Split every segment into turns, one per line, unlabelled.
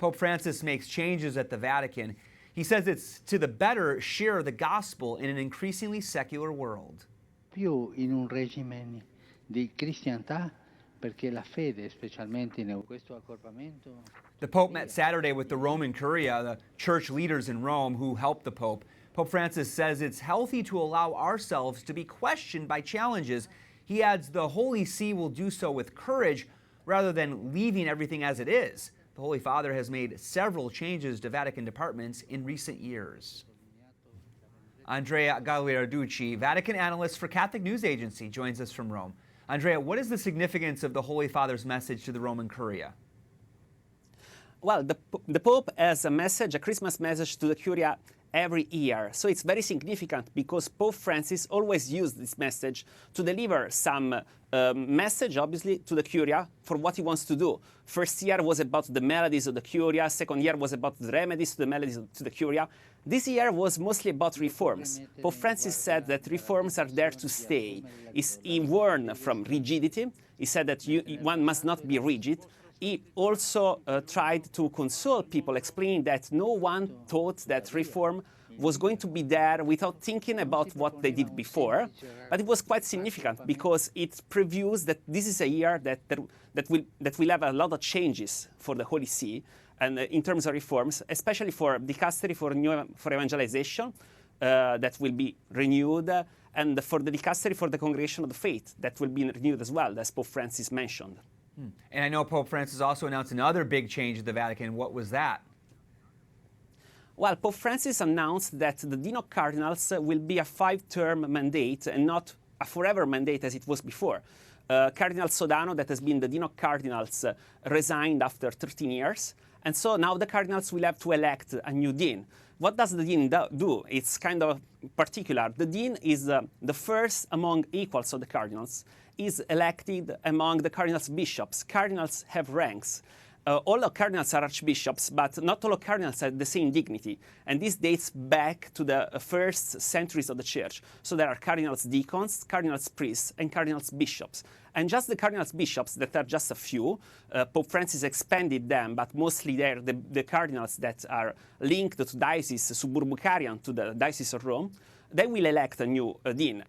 Pope Francis makes changes at the Vatican. He says it's to the better share the gospel in an increasingly secular world.
Più in un regime di cristianità, perché la fede, specialmente in questo accorpamento.
The Pope met Saturday with the Roman Curia, the church leaders in Rome who helped the Pope. Pope Francis says it's healthy to allow ourselves to be questioned by challenges. He adds the Holy See will do so with courage rather than leaving everything as it is. The Holy Father has made several changes to Vatican departments in recent years. Andrea Gagliarducci, Vatican analyst for Catholic News Agency, joins us from Rome. Andrea, what is the significance of the Holy Father's message to the Roman Curia?
Well, the Pope has a message, a Christmas message to the Curia every year. So it's very significant because Pope Francis always used this message to deliver some message, obviously, to the Curia for what he wants to do. First year was about the melodies of the Curia. Second year was about the remedies to the melodies to the Curia. This year was mostly about reforms. Pope Francis said that reforms are there to stay. He warned from rigidity. He said that one must not be rigid. He also tried to console people, explaining that no one thought that reform was going to be there without thinking about what they did before. But it was quite significant because it previews that this is a year that will have a lot of changes for the Holy See and in terms of reforms, especially for dicastery for evangelization that will be renewed, and for the dicastery for the Congregation of the Faith that will be renewed as well, as Pope Francis mentioned.
And I know Pope Francis also announced another big change at the Vatican. What was that?
Well, Pope Francis announced that the Dean of Cardinals will be a 5-term mandate and not a forever mandate as it was before. Cardinal Sodano, that has been the Dean of Cardinals, resigned after 13 years. And so now the Cardinals will have to elect a new Dean. What does the Dean do? It's kind of particular. The Dean is the first among equals of the Cardinals, is elected among the Cardinals' bishops. Cardinals have ranks. All the cardinals are archbishops, but not all cardinals have the same dignity. And this dates back to the first centuries of the Church. So there are cardinals deacons, cardinals priests, and cardinals bishops. And just the cardinals bishops, that are just a few, Pope Francis expanded them, but mostly they're the cardinals that are linked to diocese suburbicarian to the Diocese of Rome, they will elect a new dean.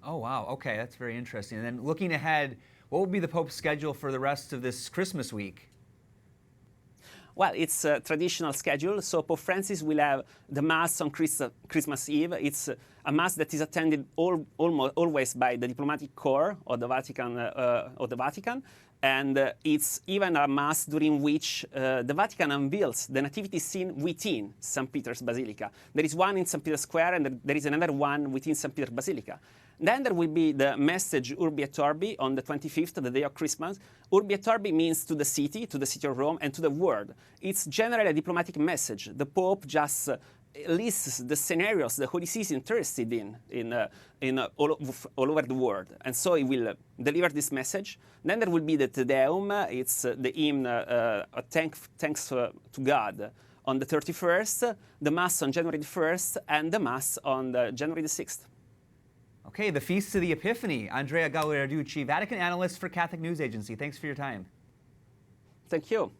Oh, wow. Okay, that's very interesting. And then looking ahead, what will be the Pope's schedule for the rest of this Christmas week?
Well, it's a traditional schedule. So Pope Francis will have the Mass on Christmas Eve. It's a Mass that is attended always by the diplomatic corps of the Vatican. And it's even a Mass during which the Vatican unveils the nativity scene within St. Peter's Basilica. There is one in St. Peter's Square, and there is another one within St. Peter's Basilica. Then there will be the message Urbi et Orbi on the 25th, the day of Christmas. Urbi et Orbi means to the city of Rome, and to the world. It's generally a diplomatic message. The Pope just lists the scenarios the Holy See is interested in all over the world. And so he will deliver this message. Then there will be the Te Deum. It's the hymn, thanks to God, on the 31st, the Mass on January the 1st, and the Mass on January the 6th.
Okay, the Feast of the Epiphany. Andrea Gagliarducci, Vatican analyst for Catholic News Agency. Thanks for your time.
Thank you.